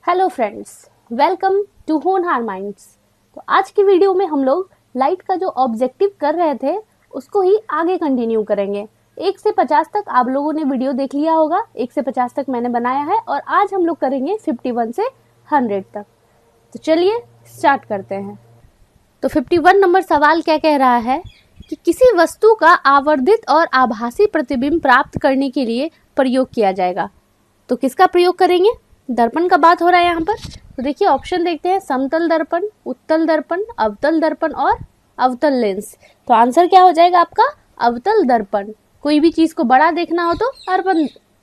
Hello friends, welcome to होनहार minds. तो आज की वीडियो में हम लोग लाइट का जो ऑब्जेक्टिव कर रहे थे उसको ही आगे कंटिन्यू करेंगे। 1 से 50 तक आप लोगों ने वीडियो देख लिया होगा, 1 से 50 तक मैंने बनाया है और आज हम लोग करेंगे 51 से 100 तक। तो चलिए स्टार्ट करते हैं। तो 51 नंबर सवाल क्या कह रहा है कि किसी वस्तु का आवर्धित और आभासी प्रतिबिंब प्राप्त करने के लिए प्रयोग किया जाएगा। तो किसका प्रयोग करेंगे? दर्पण का बात हो रहा है यहाँ पर। तो देखिए ऑप्शन देखते हैं, समतल दर्पण, उत्तल दर्पण, अवतल दर्पण और अवतल लेंस। तो आंसर क्या हो जाएगा आपका? अवतल दर्पण। कोई भी चीज को बड़ा देखना हो तो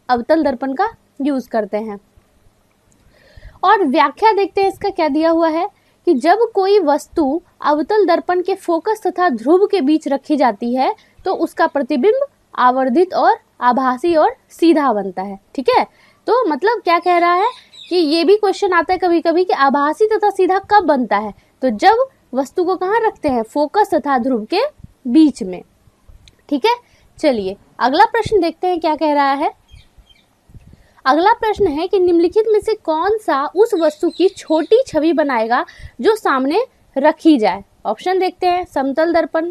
अवतल दर्पण का यूज करते हैं। और व्याख्या देखते हैं इसका क्या दिया हुआ है कि जब कोई वस्तु अवतल दर्पण के फोकस तथा ध्रुव के बीच रखी जाती है तो उसका प्रतिबिंब आवर्धित और आभासी और सीधा बनता है। ठीक है, तो मतलब क्या कह रहा है कि ये भी क्वेश्चन आता है कभी कभी कि आभासी तथा सीधा कब बनता है? तो जब वस्तु को कहाँ रखते हैं? फोकस तथा ध्रुव के बीच में। ठीक है, चलिए अगला प्रश्न देखते हैं क्या कह रहा है। अगला प्रश्न है कि निम्नलिखित में से कौन सा उस वस्तु की छोटी छवि बनाएगा जो सामने रखी जाए? ऑप्शन देखते हैं, समतल दर्पण,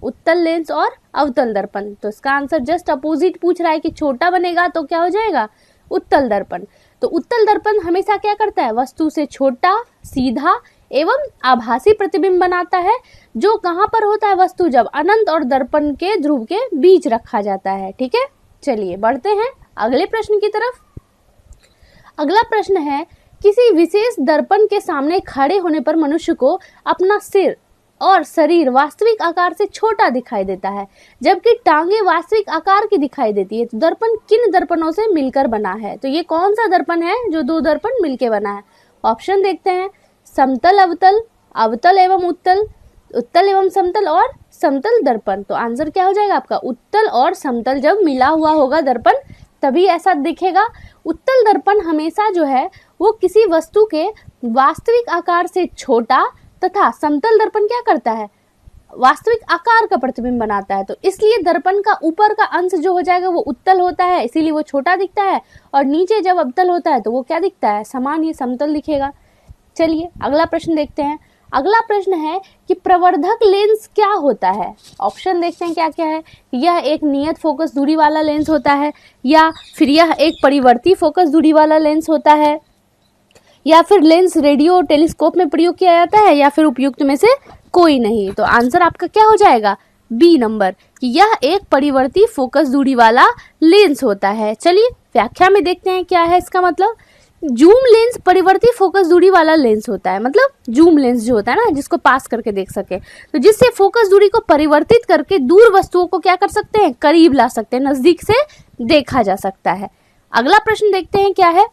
उत्तल लेंस और अवतल दर्पण। तो इसका आंसर जस्ट अपोजिट पूछ रहा है कि छोटा बनेगा तो क्या हो जाएगा? उत्तल दर्पण। तो उत्तल दर्पण हमेशा क्या करता है? वस्तु से छोटा, सीधा एवं आभासी प्रतिबिंब बनाता है। जो कहाँ पर होता है? वस्तु जब अनंत और दर्पण के ध्रुव के बीच रखा जाता है। ठीक है, चलिए बढ़ते हैं अगले प्रश्न की तरफ। अगला प्रश्न है, किसी विशेष दर्पण के सामने खड़े होने पर मनुष्य को अपना सिर और शरीर वास्तविक आकार से छोटा दिखाई देता है जबकि टांगे वास्तविक आकार की दिखाई देती है। तो दर्पण किन दर्पणों से मिलकर बना है? तो ये कौन सा दर्पण है जो दो दर्पण मिलकर बना है? ऑप्शन देखते हैं, समतल अवतल, अवतल एवं उत्तल, उत्तल एवं समतल और समतल दर्पण। तो आंसर क्या हो जाएगा आपका? उत्तल और समतल जब मिला हुआ होगा दर्पण तभी ऐसा दिखेगा। उत्तल दर्पण हमेशा जो है वो किसी वस्तु के वास्तविक आकार से छोटा तथा समतल दर्पण क्या करता है? वास्तविक आकार का प्रतिबिंब बनाता है। तो इसलिए दर्पण का ऊपर का अंश जो हो जाएगा वो उत्तल होता है, इसीलिए वो छोटा दिखता है, और नीचे जब अवतल होता है तो वो क्या दिखता है? समान ही समतल दिखेगा। चलिए अगला प्रश्न देखते हैं। अगला प्रश्न है कि प्रवर्धक लेंस क्या होता है? ऑप्शन देखते हैं क्या क्या है। यह एक नियत फोकस दूरी वाला लेंस होता है, या फिर यह एक परिवर्ती फोकस दूरी वाला लेंस होता है, या फिर लेंस रेडियो टेलीस्कोप में प्रयोग किया जाता है, या फिर उपयुक्त में से कोई नहीं। तो आंसर आपका क्या हो जाएगा? बी नंबर, कि यह एक परिवर्ती फोकस दूरी वाला लेंस होता है। चलिए व्याख्या में देखते हैं क्या है इसका मतलब। जूम लेंस परिवर्ती फोकस दूरी वाला लेंस होता है, मतलब जूम लेंस जो होता है ना, जिसको पास करके देख सके, तो जिससे फोकस दूरी को परिवर्तित करके दूर वस्तुओं को क्या कर सकते हैं? करीब ला सकते हैं, नजदीक से देखा जा सकता है। अगला प्रश्न देखते हैं क्या है।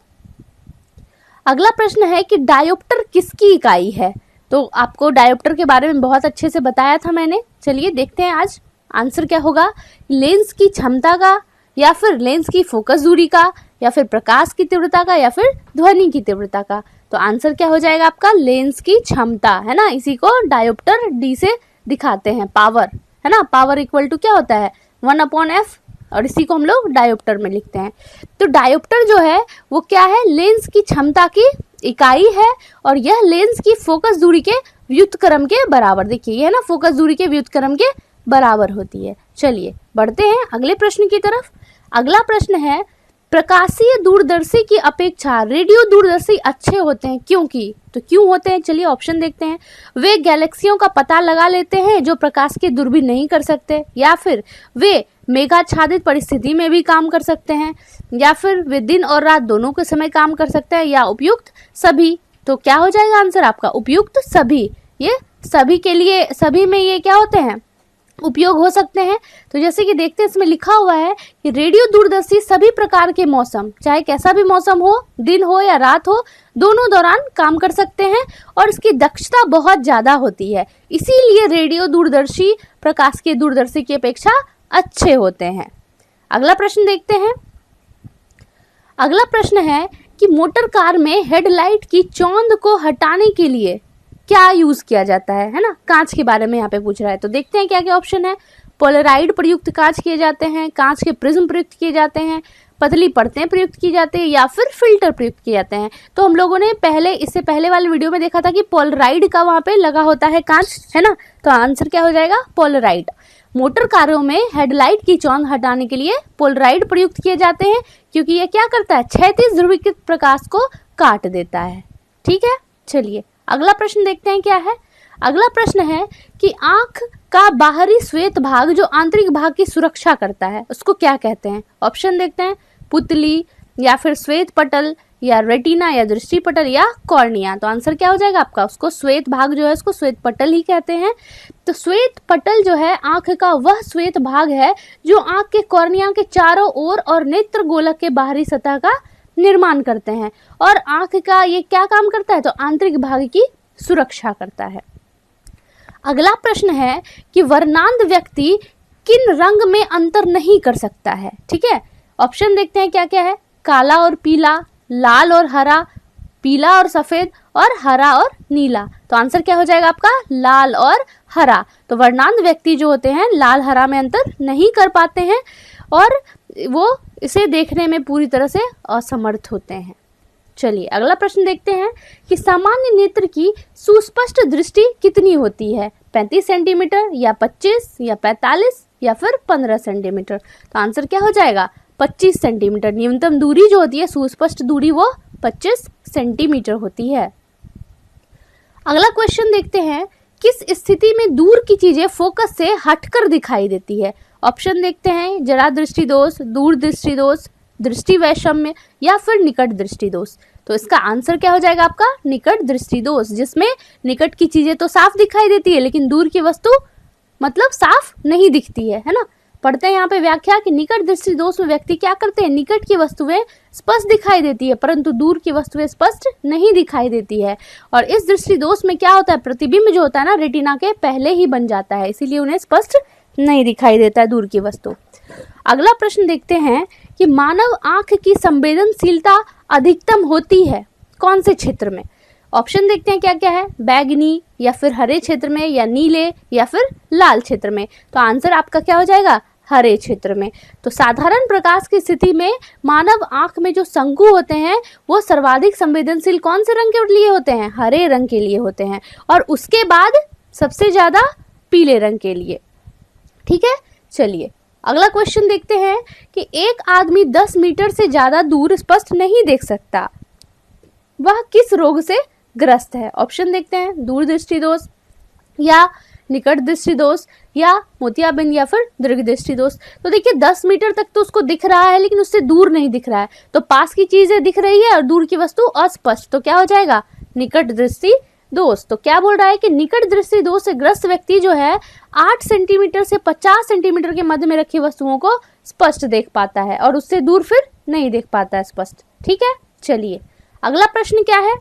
अगला प्रश्न है कि डायोप्टर किसकी इकाई है? तो आपको डायोप्टर के बारे में बहुत अच्छे से बताया था मैंने। चलिए देखते हैं आज आंसर क्या होगा। लेंस की क्षमता का, या फिर लेंस की फोकस दूरी का, या फिर प्रकाश की तीव्रता का, या फिर ध्वनि की तीव्रता का। तो आंसर क्या हो जाएगा आपका? लेंस की क्षमता, है ना। इसी को डायोप्टर डी से दिखाते हैं, पावर, है ना। पावर इक्वल टू क्या होता है? 1/f, और इसी को हम लोग डायोप्टर में लिखते हैं। तो डायोप्टर जो है वो क्या है? लेंस की क्षमता की इकाई है, और यह लेंस की फोकस दूरी के व्युत्क्रम के बराबर, देखिए ये है ना, फोकस दूरी के व्युत्क्रम के बराबर होती है। चलिए बढ़ते हैं अगले प्रश्न की तरफ। अगला प्रश्न है, प्रकाशीय दूरदर्शी की अपेक्षा रेडियो दूरदर्शी अच्छे होते हैं क्योंकि? तो क्यों होते हैं? चलिए ऑप्शन देखते हैं। वे गैलेक्सियों का पता लगा लेते हैं जो प्रकाश की दूरबीन नहीं कर सकते, या फिर वे मेघाच्छादित परिस्थिति में भी काम कर सकते हैं, या फिर वे दिन और रात दोनों के समय काम कर सकते हैं, या उपयुक्त सभी। तो क्या हो जाएगा आंसर आपका? उपयुक्त सभी। ये सभी के लिए, सभी में ये क्या होते हैं? उपयोग हो सकते हैं। तो जैसे कि देखते हैं इसमें लिखा हुआ है कि रेडियो दूरदर्शी सभी प्रकार के मौसम, चाहे कैसा भी मौसम हो, दिन हो या रात हो, दोनों दौरान काम कर सकते हैं, और इसकी दक्षता बहुत ज्यादा होती है। इसीलिए रेडियो दूरदर्शी प्रकाश के दूरदर्शी की अपेक्षा अच्छे होते हैं। अगला प्रश्न देखते हैं। अगला प्रश्न है कि मोटर कार में हेडलाइट की चौंध को हटाने के लिए क्या यूज किया जाता है ना। कांच के बारे में यहाँ पे पूछ रहा है। तो देखते हैं क्या क्या ऑप्शन है। पोलराइड प्रयुक्त कांच किए जाते हैं, कांच के प्रिज्म प्रयुक्त किए जाते हैं, पतली परतें प्रयुक्त की जाती है या फिर फिल्टर प्रयुक्त किए जाते हैं। तो हम लोगों ने इससे पहले वाले वीडियो में देखा था कि पोलराइड का वहां पे लगा होता है कांच, है ना। तो आंसर क्या हो जाएगा, पोलराइड। मोटर कारों में हेडलाइट की चौंध हटाने के लिए पोलराइड प्रयुक्त किए जाते हैं, क्योंकि ये क्या करता है, क्षैतिज ध्रुवीकृत प्रकाश को काट देता है। ठीक है, चलिए अगला प्रश्न देखते हैं क्या है। अगला प्रश्न है कि आंख का बाहरी श्वेत भाग जो आंतरिक भाग की सुरक्षा करता है उसको क्या कहते हैं। ऑप्शन देखते हैं, पुतली या फिर श्वेत पटल या रेटिना या दृष्टि पटल या कॉर्निया। तो आंसर क्या हो जाएगा आपका, उसको श्वेत भाग जो है उसको श्वेत पटल ही कहते हैं। तो श्वेत पटल जो है आंख का वह श्वेत भाग है जो आंख के कॉर्निया के चारों ओर और नेत्र गोलक के बाहरी सतह का निर्माण करते हैं, और आंख का ये क्या काम करता है, तो आंतरिक भाग की सुरक्षा करता है। अगला प्रश्न है कि वर्णांध व्यक्ति किन रंग में अंतर नहीं कर सकता है। ठीक है, ऑप्शन देखते हैं क्या क्या है, काला और पीला, लाल और हरा, पीला और सफेद और हरा और नीला। तो आंसर क्या हो जाएगा आपका, लाल और हरा। तो वर्णांध व्यक्ति जो होते हैं लाल हरा में अंतर नहीं कर पाते हैं और वो इसे देखने में पूरी तरह से असमर्थ होते हैं। चलिए अगला प्रश्न देखते हैं कि सामान्य नेत्र की सुस्पष्ट दृष्टि कितनी होती है, 35 सेंटीमीटर या 25 या 45 या फिर 15 सेंटीमीटर। तो आंसर क्या हो जाएगा, 25 सेंटीमीटर। न्यूनतम दूरी जो होती है सुस्पष्ट दूरी वो 25 सेंटीमीटर होती है। अगला क्वेश्चन देखते हैं, किस स्थिति में दूर की चीजें फोकस से हटकर दिखाई देती है। ऑप्शन देखते हैं, जरा दृष्टि दोष, दूर दृष्टि दोष, दृष्टि वैषम्य या फिर निकट दृष्टि दोष। तो इसका आंसर क्या हो जाएगा आपका, निकट दृष्टि दोष, जिसमें निकट की चीजें तो साफ दिखाई देती है लेकिन दूर की वस्तु मतलब साफ नहीं दिखती है ना। पढ़ते हैं यहाँ पे व्याख्या कि निकट दृष्टि दोष में व्यक्ति क्या करते हैं, निकट की वस्तुएं स्पष्ट दिखाई देती है परंतु दूर की वस्तुएं स्पष्ट नहीं दिखाई देती है। और इस दृष्टि दोष में क्या होता है, प्रतिबिंब जो होता है ना रेटिना के पहले ही बन जाता है, इसीलिए उन्हें स्पष्ट नहीं दिखाई देता है दूर की वस्तु। अगला प्रश्न देखते हैं कि मानव आंख की संवेदनशीलता अधिकतम होती है कौन से क्षेत्र में। ऑप्शन देखते हैं क्या क्या है, बैगनी या फिर हरे क्षेत्र में या नीले या फिर लाल क्षेत्र में। तो आंसर आपका क्या हो जाएगा, हरे क्षेत्र में। तो साधारण प्रकाश की स्थिति में मानव आंख में जो शंकु होते हैं वो सर्वाधिक संवेदनशील कौन से रंग के लिए होते हैं, हरे रंग के लिए होते हैं, और उसके बाद सबसे ज्यादा पीले रंग के लिए। ठीक है, चलिए अगला क्वेश्चन देखते हैं कि एक आदमी 10 मीटर से ज्यादा दूर स्पष्ट नहीं देख सकता, वह किस रोग से ग्रस्त है। ऑप्शन देखते हैं, दूर दृष्टि दोष या निकट दृष्टि दोष या मोतियाबिंद या फिर दीर्घ दृष्टि दोष। तो देखिए 10 मीटर तक तो उसको दिख रहा है लेकिन उससे दूर नहीं दिख रहा है, तो पास की चीजें दिख रही है और दूर की वस्तु अस्पष्ट, तो क्या हो जाएगा, निकट दृष्टि दोष। तो क्या बोल रहा है कि निकट दृष्टि दोष से ग्रस्त व्यक्ति जो है 8 सेंटीमीटर से 50 सेंटीमीटर के मध्य में रखी वस्तुओं को स्पष्ट देख पाता है और उससे दूर फिर नहीं देख पाता है स्पष्ट। ठीक है, चलिए अगला प्रश्न क्या है।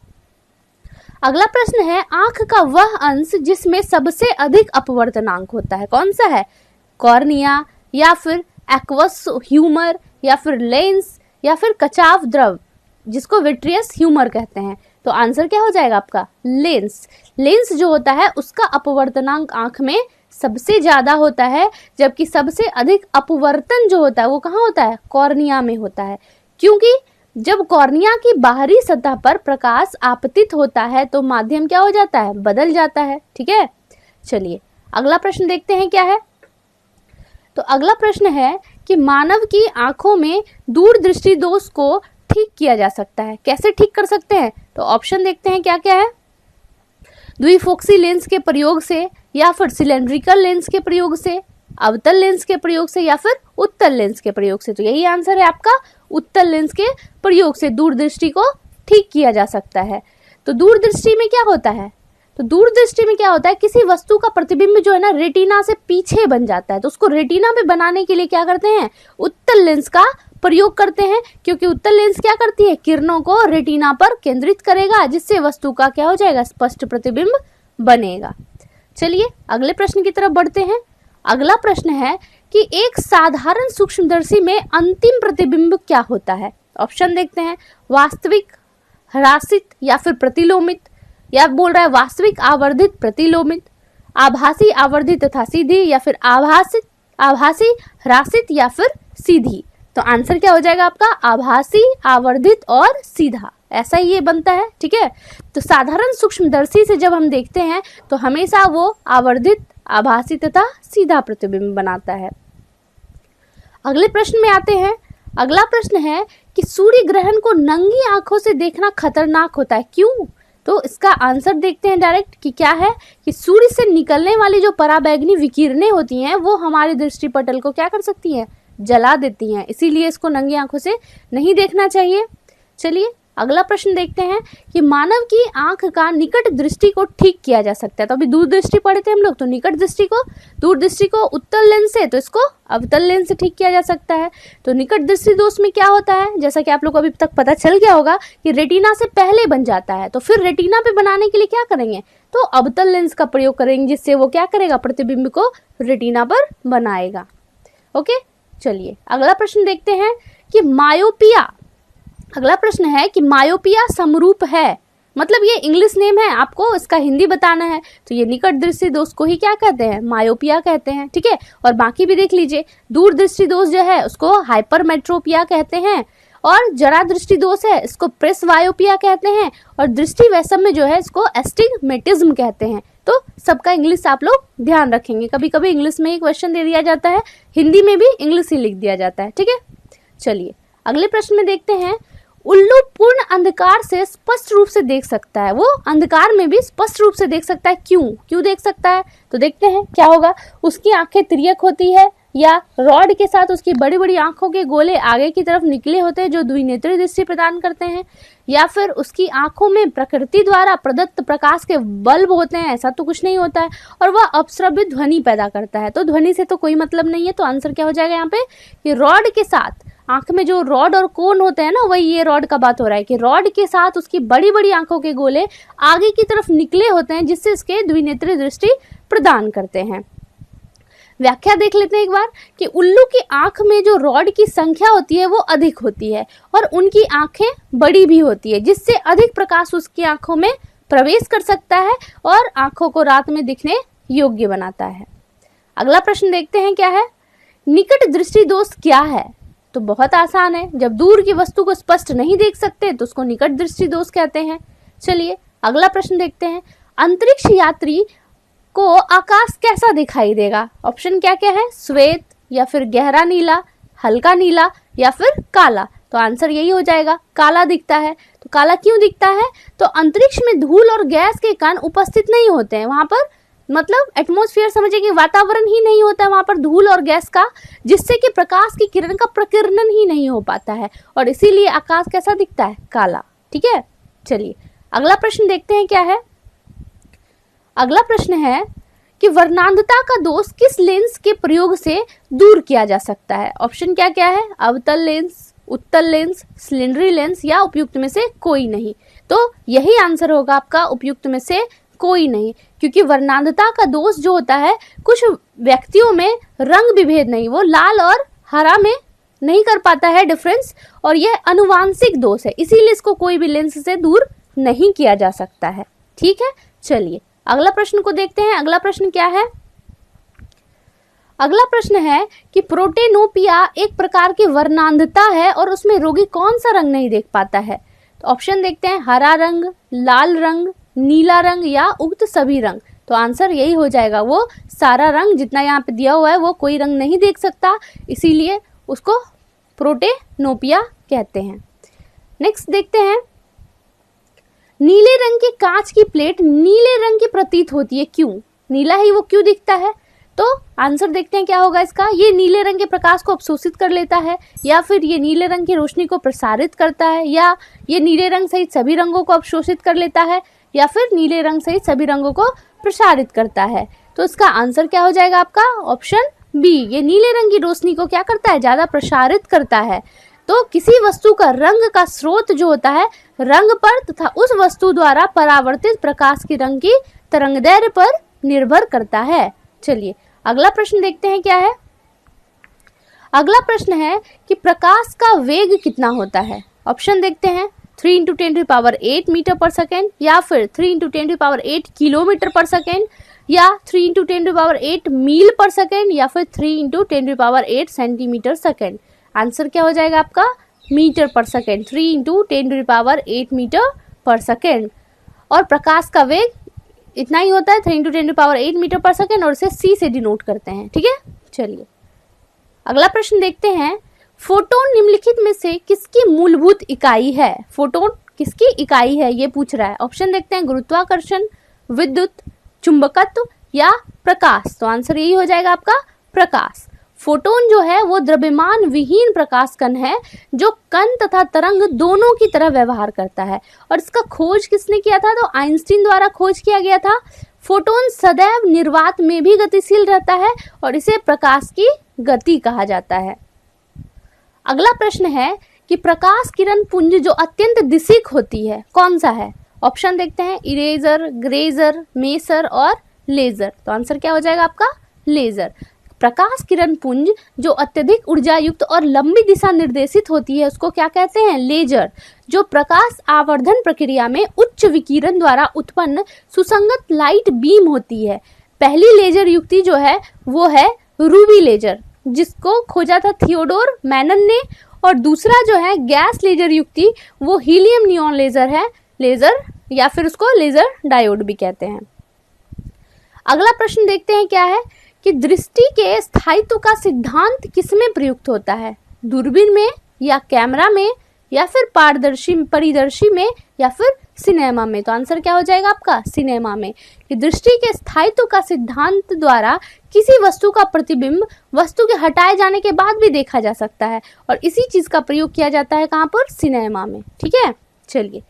अगला प्रश्न है, आंख का वह अंश जिसमें सबसे अधिक अपवर्तनांक होता है कौन सा है, कॉर्निया या फिर एक्वस ह्यूमर या फिर लेंस या फिर कचाव द्रव जिसको विट्रियस ह्यूमर कहते हैं। तो आंसर क्या हो जाएगा आपका, लेंस। लेंस जो होता है उसका अपवर्तनांक आंख में सबसे ज्यादा होता है, जबकि सबसे अधिक अपवर्तन जो होता है वो कहाँ होता है, कॉर्निया में होता है, क्योंकि जब कॉर्निया की बाहरी सतह पर प्रकाश आपतित होता है तो माध्यम क्या हो जाता है, बदल जाता है। ठीक है, चलिए अगला प्रश्न देखते हैं क्या है। तो अगला प्रश्न है कि मानव की आंखों में दूर दृष्टि दोष को ठीक किया जा सकता है, कैसे ठीक कर सकते हैं। तो ऑप्शन देखते हैं क्या क्या है, द्विफोक्सी लेंस के प्रयोग से या फिर सिलेंड्रिकल लेंस के प्रयोग से, अवतल लेंस के प्रयोग से या फिर उत्तल लेंस के प्रयोग से। तो यही आंसर है आपका, उत्तल लेंस के प्रयोग से दूरदृष्टि को ठीक किया जा सकता है। तो दूरदृष्टि में क्या होता है, तो दूरदृष्टि में क्या होता है, किसी वस्तु का प्रतिबिंब जो है ना रेटिना से पीछे बन जाता है, तो उसको रेटिना पे बनाने के लिए क्या करते हैं, उत्तल लेंस का प्रयोग करते हैं, क्योंकि उत्तल लेंस क्या करती है, किरणों को रेटिना पर केंद्रित करेगा जिससे वस्तु का क्या हो जाएगा, स्पष्ट प्रतिबिंब बनेगा। चलिए अगले प्रश्न की तरफ बढ़ते हैं। अगला प्रश्न है कि एक साधारण सूक्ष्मदर्शी में अंतिम प्रतिबिंब क्या होता है। ऑप्शन देखते हैं, वास्तविक, ह्रासित या फिर प्रतिलोमित, या बोल रहा है वास्तविक, आवर्धित, प्रतिलोमित, आभासी, आवर्धित तथा सीधी, या फिर आभासी, ह्रासित या फिर सीधी। तो आंसर क्या हो जाएगा आपका? आभासी, आवर्धित और सीधा, ऐसा ही ये बनता है। ठीक है, तो साधारण सूक्ष्मदर्शी से जब हम देखते हैं तो हमेशा वो आवर्धित, आभासी तथा सीधा प्रतिबिंब बनाता है। अगले प्रश्न में आते हैं। अगला प्रश्न है कि सूर्य ग्रहण को नंगी आंखों से देखना खतरनाक होता है, क्यों? तो इसका आंसर देखते हैं डायरेक्ट कि क्या है कि सूर्य से निकलने वाली जो पराबैंगनी विकिरणें होती हैं वो हमारे दृष्टिपटल को क्या कर सकती हैं? जला देती हैं, इसीलिए इसको नंगी आंखों से नहीं देखना चाहिए। चलिए अगला प्रश्न देखते हैं कि मानव की आंख का निकट दृष्टि को ठीक किया जा सकता है। तो अभी दूर दृष्टि पढ़े थे हम लोग, तो निकट दृष्टि को, दूर दृष्टि को उत्तल लेंस से, तो इसको अवतल लेंस से ठीक किया जा सकता है। तो निकट दृष्टि दोष में क्या होता है, जैसा कि आप लोग को अभी तक पता चल गया होगा कि रेटिना से पहले बन जाता है, तो फिर रेटिना पे बनाने के लिए क्या करेंगे? तो अवतल लेंस का प्रयोग करेंगे, जिससे वो क्या करेगा? प्रतिबिंब को रेटिना पर बनाएगा। ओके, चलिए अगला प्रश्न देखते हैं कि मायोपिया, अगला प्रश्न है कि मायोपिया समरूप है, मतलब ये इंग्लिश नेम है, आपको इसका हिंदी बताना है। तो ये निकट दृष्टि दोष को ही क्या कहते हैं? मायोपिया कहते हैं। ठीक है, और बाकी भी देख लीजिए, दूर दृष्टि दोष जो है उसको हाइपरमेट्रोपिया कहते हैं, और जरा दृष्टि दोष है इसको प्रेसवायोपिया कहते हैं, और दृष्टि वैषम्य जो है इसको एस्टिग्मेटिज्म कहते हैं। तो सबका इंग्लिश आप लोग ध्यान रखेंगे, कभी कभी इंग्लिश में ही क्वेश्चन दे दिया जाता है, हिंदी में भी इंग्लिश ही लिख दिया जाता है। ठीक है, चलिए अगले प्रश्न में देखते हैं। उल्लू पूर्ण अंधकार से स्पष्ट रूप से देख सकता है, वो अंधकार में भी स्पष्ट रूप से देख सकता है, क्यों देख सकता है? तो देखते हैं क्या होगा। उसकी आंखें तिर्यक होती है, या रॉड के साथ उसकी बड़ी बड़ी आंखों के गोले आगे की तरफ निकले होते हैं जो द्विनेत्री दृष्टि प्रदान करते हैं, या फिर उसकी आंखों में प्रकृति द्वारा प्रदत्त प्रकाश के बल्ब होते हैं, ऐसा तो कुछ नहीं होता है, और वह अपश्रव्य ध्वनि पैदा करता है। तो ध्वनि से तो कोई मतलब नहीं है, तो आंसर क्या हो जाएगा यहाँ पे कि रॉड के साथ, आंख में जो रॉड और कोन होते हैं ना, वही ये रॉड का बात हो रहा है कि रॉड के साथ उसकी बड़ी बड़ी आंखों के गोले आगे की तरफ निकले होते हैं, जिससे इसके द्विनेत्री दृष्टि प्रदान करते हैं। व्याख्या देख लेते हैं एक बार कि उल्लू की आंख में जो रॉड की संख्या होती है वो अधिक होती है, और उनकी आंखें बड़ी भी होती है, जिससे अधिक प्रकाश उसकी आंखों में प्रवेश कर सकता है और आंखों को रात में दिखने योग्य बनाता है। अगला प्रश्न देखते हैं क्या है, निकट दृष्टि दोष क्या है? तो बहुत आसान है, जब दूर की वस्तु को स्पष्ट नहीं देख सकते तो उसको निकट दृष्टि दोष कहते हैं। चलिए अगला प्रश्न देखते हैं। अंतरिक्ष यात्री को आकाश कैसा दिखाई देगा? ऑप्शन क्या क्या है? श्वेत, या फिर गहरा नीला, हल्का नीला, या फिर काला। तो आंसर यही हो जाएगा, काला दिखता है। तो काला क्यों दिखता है? तो अंतरिक्ष में धूल और गैस के कण उपस्थित नहीं होते हैं, वहां पर मतलब एटमॉस्फेयर समझिए कि वातावरण ही नहीं होता है वहां पर धूल और गैस का, जिससे कि प्रकाश की किरण का प्रकीर्णन ही नहीं हो पाता है, और इसीलिए आकाश कैसा दिखता है? काला। ठीक है, चलिए अगला प्रश्न देखते हैं क्या है। अगला प्रश्न है कि वर्णांधता का दोष किस लेंस के प्रयोग से दूर किया जा सकता है? ऑप्शन क्या क्या है? अवतल लेंस, उत्तल लेंस, सिलेंडरी लेंस, या उपयुक्त में से कोई नहीं। तो यही आंसर होगा आपका, उपयुक्त में से कोई नहीं, क्योंकि वर्णांधता का दोष जो होता है, कुछ व्यक्तियों में रंग विभेद नहीं, वो लाल और हरा में नहीं कर पाता है डिफरेंस, और यह अनुवांशिक दोष है, इसीलिए इसको कोई भी लेंस से दूर नहीं किया जा सकता है। ठीक है, चलिए अगला प्रश्न को देखते हैं। अगला प्रश्न क्या है? अगला प्रश्न है कि प्रोटेनोपिया एक प्रकार की वर्णांधता है और उसमें रोगी कौन सा रंग नहीं देख पाता है? तो ऑप्शन देखते हैं, हरा रंग, लाल रंग, नीला रंग, या उक्त सभी रंग। तो आंसर यही हो जाएगा, वो सारा रंग जितना यहाँ पे दिया हुआ है वो कोई रंग नहीं देख सकता, इसीलिए उसको प्रोटेनोपिया कहते हैं। नेक्स्ट देखते हैं, नीले रंग की कांच की प्लेट नीले रंग की प्रतीत होती है, क्यों? नीला ही वो क्यों दिखता है? तो आंसर देखते हैं क्या होगा इसका। ये नीले रंग के प्रकाश को अवशोषित कर लेता है, या फिर ये नीले रंग की रोशनी को प्रसारित करता है, या ये नीले रंग सहित सभी रंगों को अवशोषित कर लेता है, या फिर नीले रंग सहित सभी रंगों को प्रसारित करता है। तो इसका आंसर क्या हो जाएगा आपका? ऑप्शन बी, ये नीले रंग की रोशनी को क्या करता है? ज्यादा प्रसारित करता है। तो किसी वस्तु का रंग का स्रोत जो होता है रंग पर तथा उस वस्तु द्वारा परावर्तित प्रकाश की रंग की तरंगदैर्घ्य पर निर्भर करता है। चलिए अगला प्रश्न देखते हैं क्या है। अगला प्रश्न है कि प्रकाश का वेग कितना होता है? ऑप्शन देखते हैं, 3 × 10⁸ मीटर पर सेकेंड, या फिर 3 × 10⁸ किलोमीटर पर सेकेंड, या 3 × 10⁸ मील पर सेकेंड, या फिर 3 × 10⁸ सेंटीमीटर सेकेंड। आंसर क्या हो जाएगा आपका मीटर पर सेकेंड, 3 इंटू 10⁸ मीटर पर सेकेंड। और प्रकाश का वेग इतना ही होता है 3 इंटू 10⁸ मीटर पर सेकेंड, और इसे c से डिनोट करते हैं। ठीक है, चलिए अगला प्रश्न देखते हैं। फोटोन निम्नलिखित में से किसकी मूलभूत इकाई है? फोटोन किसकी इकाई है ये पूछ रहा है। ऑप्शन देखते हैं, गुरुत्वाकर्षण, विद्युत, चुंबकत्व या प्रकाश। तो आंसर यही हो जाएगा आपका प्रकाश। फोटोन जो है वो द्रव्यमान विहीन प्रकाश कण है जो कण तथा तरंग दोनों की तरह व्यवहार करता है। और इसका खोज किसने किया था? तो आइंस्टीन द्वारा खोज किया गया था। फोटोन सदैव निर्वात में भी गतिशील रहता है और इसे प्रकाश की गति कहा जाता है। अगला प्रश्न है कि प्रकाश किरण पुंज जो अत्यंत दिशिक होती है कौन सा है? ऑप्शन देखते हैं, इरेजर, ग्रेजर, मेसर और लेजर। तो आंसर क्या हो जाएगा आपका लेजर। प्रकाश किरण पुंज जो अत्यधिक ऊर्जा युक्त और लंबी दिशा निर्देशित होती है उसको क्या कहते हैं? लेजर। जो प्रकाश आवर्धन प्रक्रिया में उच्च विकिरण द्वारा उत्पन्न सुसंगत लाइट बीम होती है। पहली लेजर युक्ति जो है वो है रूबी लेजर, जिसको खोजा था थियोडोर मैनन ने। और दूसरा जो है गैस लेजर युक्ति वो हीलियम नियॉन लेजर है, लेजर या फिर उसको लेजर डायोड भी कहते हैं। अगला प्रश्न देखते हैं क्या है कि दृष्टि के स्थायित्व का सिद्धांत किसमें प्रयुक्त होता है? दूरबीन में या कैमरा में या फिर परिदर्शी में या फिर सिनेमा में। तो आंसर क्या हो जाएगा आपका सिनेमा में। कि दृष्टि के स्थायित्व का सिद्धांत द्वारा किसी वस्तु का प्रतिबिंब वस्तु के हटाए जाने के बाद भी देखा जा सकता है और इसी चीज का प्रयोग किया जाता है कहाँ पर? सिनेमा में। ठीक है, चलिए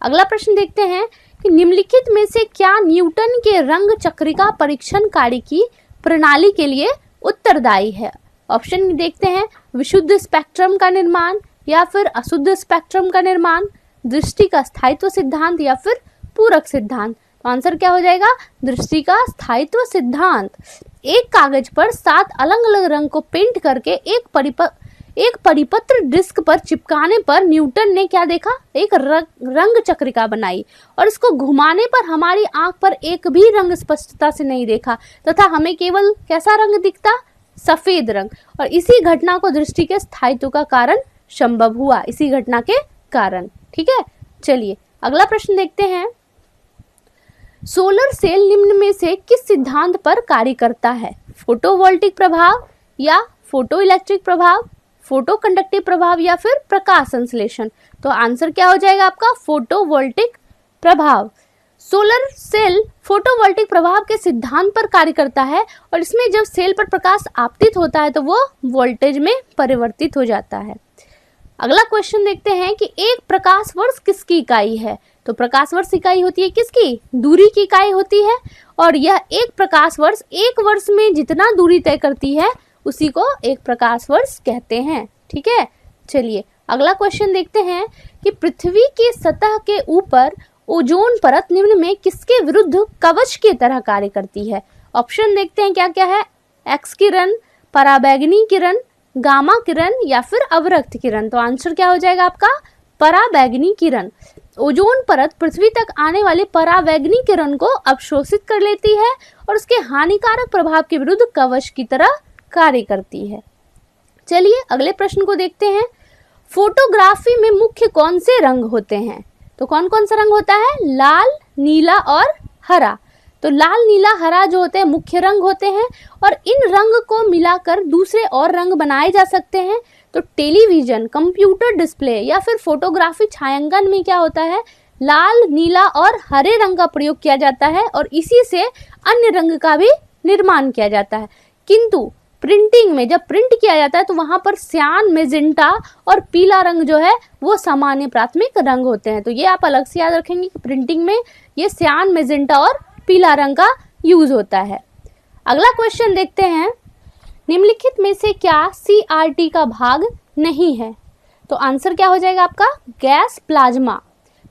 अगला प्रश्न देखते हैं कि निम्नलिखित में से क्या न्यूटन के रंग चक्रिका परीक्षण कार्य की प्रणाली के लिए उत्तरदायी है? ऑप्शन देखते हैं, विशुद्ध स्पेक्ट्रम का निर्माण या फिर अशुद्ध स्पेक्ट्रम का निर्माण, दृष्टि का स्थायित्व सिद्धांत या फिर पूरक सिद्धांत। तो आंसर क्या हो जाएगा? दृष्टि का स्थायित्व सिद्धांत। एक कागज पर 7 अलग अलग रंग को पेंट करके एक परिपत्र डिस्क पर चिपकाने पर न्यूटन ने क्या देखा? एक रंग चक्रिका बनाई और इसको घुमाने पर हमारी आंख पर एक भी रंग स्पष्टता से नहीं देखा तथा हमें केवल कैसा रंग दिखता? सफेद रंग। और इसी घटना को दृष्टि के स्थायित्व का कारण संभव हुआ, इसी घटना के कारण। ठीक है, चलिए अगला प्रश्न देखते हैं। सोलर सेल निम्न में से किस सिद्धांत पर कार्य करता है? फोटोवोल्टिक प्रभाव या फोटो इलेक्ट्रिक प्रभाव, फोटो कंडक्टिव प्रभाव या फिर प्रकाश संश्लेषण। तो आंसर क्या हो जाएगा आपका? फोटोवोल्टिक प्रभाव। सोलर सेल फोटोवोल्टिक प्रभाव के सिद्धांत पर कार्य करता है और इसमें जब सेल पर प्रकाश आपतित होता है तो वो वोल्टेज में परिवर्तित हो जाता है। अगला क्वेश्चन देखते हैं कि एक प्रकाश वर्ष किसकी इकाई है? तो प्रकाश वर्ष इकाई होती है किसकी? दूरी की इकाई होती है। और यह एक प्रकाश वर्ष एक वर्ष में जितना दूरी तय करती है उसी को एक प्रकाश वर्ष कहते हैं। ठीक है, चलिए अगला क्वेश्चन देखते हैं कि पृथ्वी की सतह के ऊपर ओजोन परत निम्न में किसके विरुद्ध कवच की तरह कार्य करती है? ऑप्शन देखते हैं क्या क्या है? एक्स किरण, पराबैंगनी किरण, गामा किरण या फिर अवरक्त किरण। तो आंसर क्या हो जाएगा आपका? पराबैंगनी किरण। ओजोन परत पृथ्वी तक आने वाले पराबैंगनी किरण को अवशोषित कर लेती है और उसके हानिकारक प्रभाव के विरुद्ध कवच की तरह कार्य करती है। चलिए अगले प्रश्न को देखते हैं। फोटोग्राफी में मुख्य कौन से रंग होते हैं? तो कौन कौन सा रंग होता है? लाल, नीला और हरा। तो लाल, नीला, हरा जो होते हैं मुख्य रंग होते हैं और इन रंग को मिलाकर दूसरे और रंग बनाए जा सकते हैं। तो टेलीविजन, कंप्यूटर डिस्प्ले या फिर फोटोग्राफी छायांकन में क्या होता है? लाल, नीला और हरे रंग का प्रयोग किया जाता है और इसी से अन्य रंग का भी निर्माण किया जाता है। किंतु प्रिंटिंग में जब प्रिंट किया जाता है तो वहां पर सियान, मेजेंटा और पीला रंग जो है वो सामान्य प्राथमिक रंग होते हैं। तो ये आप अलग से याद रखेंगे कि प्रिंटिंग में ये सियान, मेजेंटा और पीला रंग का यूज होता है। अगला क्वेश्चन देखते हैं। निम्नलिखित में से क्या CRT का भाग नहीं है? तो आंसर क्या हो जाएगा आपका? Gas plasma.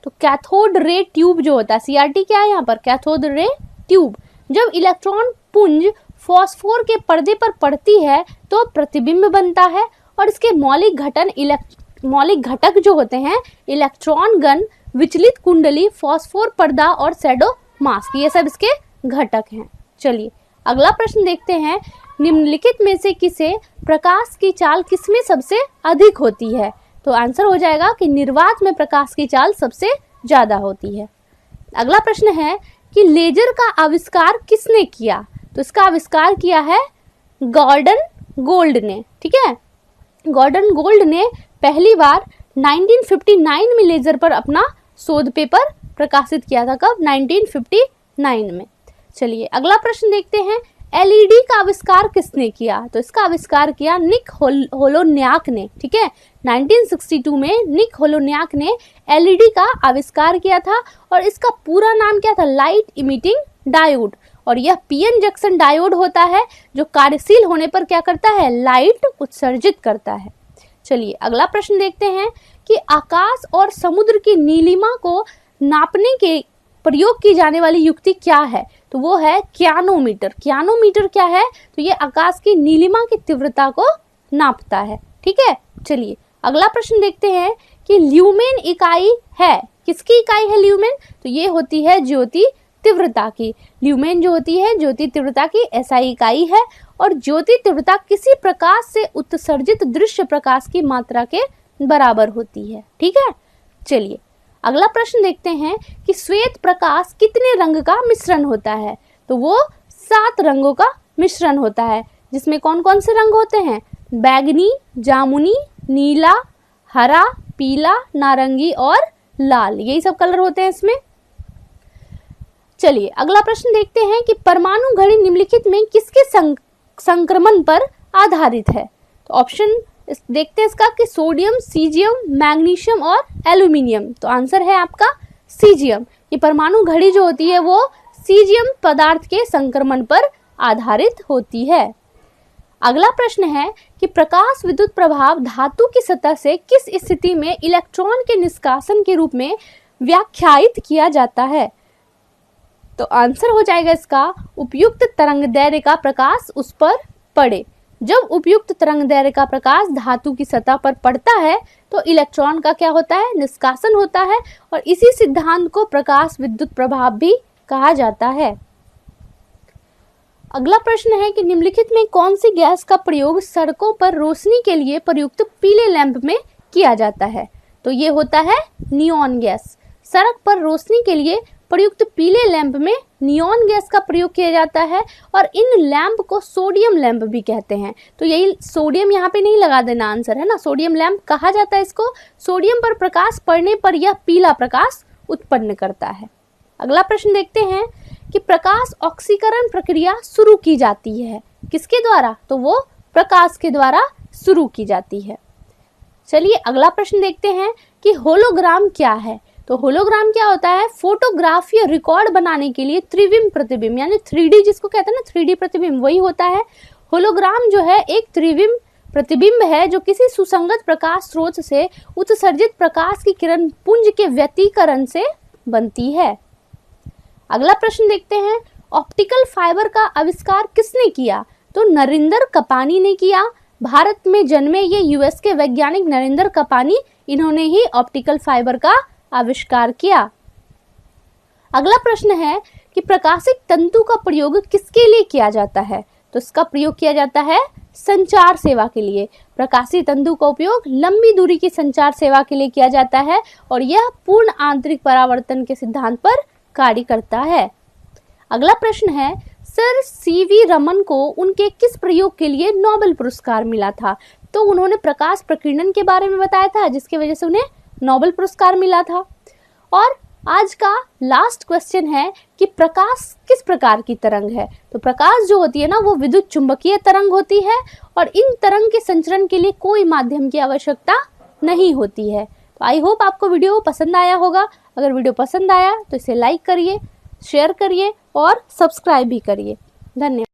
तो कैथोड रे ट्यूब जो होता है, CRT क्या है यहाँ पर? Cathode ray tube. जब इलेक्ट्रॉन पुंज फॉस्फोर के पर्दे पर पड़ती है तो प्रतिबिंब बनता है और इसके मौलिक घटक जो होते हैं इलेक्ट्रॉन गन, विचलित कुंडली, फॉस्फोर पर्दा और शैडो मास्क, ये सब इसके घटक हैं। चलिए अगला प्रश्न देखते हैं। निम्नलिखित में से किसे प्रकाश की चाल किसमें सबसे अधिक होती है? तो आंसर हो जाएगा कि निर्वात में प्रकाश की चाल सबसे ज्यादा होती है। अगला प्रश्न है कि लेजर का आविष्कार किसने किया? तो इसका आविष्कार किया है गॉर्डन गोल्ड ने। ठीक है, गॉर्डन गोल्ड ने पहली बार 1959 में लेजर पर अपना शोध पेपर प्रकाशित किया था। कब? 1959 में। चलिए अगला प्रश्न देखते हैं, एलईडी का आविष्कार किसने किया? तो इसका आविष्कार किया निक होलोन्याक ने। ठीक है, 1962 में निक होलोन्याक ने एलईडी का आविष्कार किया था और इसका पूरा नाम क्या था? Light emitting diode. और यह पीएन जंक्शन डायोड होता है जो कार्यशील होने पर क्या करता है? लाइट उत्सर्जित करता है। चलिए अगला प्रश्न देखते हैं कि आकाश और समुद्र की नीलिमा को नापने के प्रयोग की जाने वाली युक्ति क्या है? तो वो है क्यानोमीटर। क्यानोमीटर क्या है? तो ये आकाश की नीलिमा की तीव्रता को नापता है। ठीक है, चलिए अगला प्रश्न देखते हैं कि ल्यूमेन इकाई है, किसकी इकाई है ल्यूमेन? तो ये होती है ज्योति तीव्रता की। ल्यूमेन जो होती है ज्योति तीव्रता की एसआई इकाई है और ज्योति तीव्रता किसी प्रकाश से उत्सर्जित दृश्य प्रकाश की मात्रा के बराबर होती है। ठीक है, चलिए अगला प्रश्न देखते हैं कि श्वेत प्रकाश कितने रंग का मिश्रण होता है? तो वो 7 रंगों का मिश्रण होता है, जिसमें कौन कौन से रंग होते हैं? बैगनी, जामुनी, नीला, हरा, पीला, नारंगी और लाल, यही सब कलर होते हैं इसमें। चलिए अगला प्रश्न देखते हैं कि परमाणु घड़ी निम्नलिखित में किसके संक्रमण पर आधारित है? तो ऑप्शन देखते हैं इसका कि सोडियम, सीजियम, मैग्नीशियम और एल्यूमिनियम। तो आंसर है आपका सीजियम। ये परमाणु घड़ी जो होती है वो सीजियम पदार्थ के संक्रमण पर आधारित होती है। अगला प्रश्न है कि प्रकाश विद्युत प्रभाव धातु की सतह से किस स्थिति में इलेक्ट्रॉन के निष्कासन के रूप में व्याख्यायित किया जाता है? तो आंसर हो जाएगा इसका उपयुक्त तरंगदैर्ध्य का प्रकाश उस पर पड़े। जब उपयुक्त तरंगदैर्ध्य का प्रकाश धातु की सतह पर पड़ता है तो इलेक्ट्रॉन का क्या होता है? निष्कासन होता है और इसी सिद्धांत को प्रकाश विद्युत प्रभाव भी कहा जाता है। अगला प्रश्न है कि निम्नलिखित में कौन सी गैस का प्रयोग सड़कों पर रोशनी के लिए प्रयुक्त पीले लैंप में किया जाता है? तो ये होता है नियॉन गैस। सड़क पर रोशनी के लिए प्रयुक्त पीले लैंप में नियॉन गैस का प्रयोग किया जाता है और इन लैंप को सोडियम लैंप भी कहते हैं। तो यही सोडियम यहाँ पे नहीं लगा देना, आंसर है ना, सोडियम लैंप कहा जाता है इसको। सोडियम पर प्रकाश पड़ने पर यह पीला प्रकाश उत्पन्न करता है। अगला प्रश्न देखते हैं कि प्रकाश ऑक्सीकरण प्रक्रिया शुरू की जाती है किसके द्वारा? तो वो प्रकाश के द्वारा शुरू की जाती है। चलिए अगला प्रश्न देखते हैं कि होलोग्राम क्या है? तो होलोग्राम क्या होता है? फोटोग्राफ या रिकॉर्ड बनाने के लिए त्रिविम प्रतिबिंब यानी 3D जिसको कहते हैं ना, 3D प्रतिबिंब, वही होता है। होलोग्राम जो है एक त्रिविम प्रतिबिंब है जो किसी सुसंगत प्रकाश स्रोत से उत्सर्जित प्रकाश की किरण पुंज के व्यतिकरण से बनती है। अगला प्रश्न देखते हैं, ऑप्टिकल फाइबर का आविष्कार किसने किया? तो नरेंद्र कपानी ने किया। भारत में जन्मे ये यूएस के वैज्ञानिक नरेंद्र कपानी, इन्होंने ही ऑप्टिकल फाइबर का आविष्कार किया। अगला प्रश्न है कि प्रकाशिक तंतु का प्रयोग किसके लिए किया जाता है? तो इसका प्रयोग किया जाता है संचार सेवा के लिए। प्रकाशीय तंतु का उपयोग लंबी दूरी की संचार सेवा के लिए किया जाता है और यह पूर्ण आंतरिक परावर्तन के सिद्धांत पर कार्य करता है। अगला प्रश्न है, सर सीवी रमन को उनके किस प्रयोग के लिए नोबेल पुरस्कार मिला था? तो उन्होंने प्रकाश प्रकीर्णन के बारे में बताया था जिसकी वजह से उन्हें नोबेल पुरस्कार मिला था। और आज का लास्ट क्वेश्चन है कि प्रकाश किस प्रकार की तरंग है? तो प्रकाश जो होती है ना वो विद्युत चुंबकीय तरंग होती है और इन तरंग के संचरण के लिए कोई माध्यम की आवश्यकता नहीं होती है। तो आई होप आपको वीडियो पसंद आया होगा। अगर वीडियो पसंद आया तो इसे लाइक करिए, शेयर करिए और सब्सक्राइब भी करिए। धन्यवाद।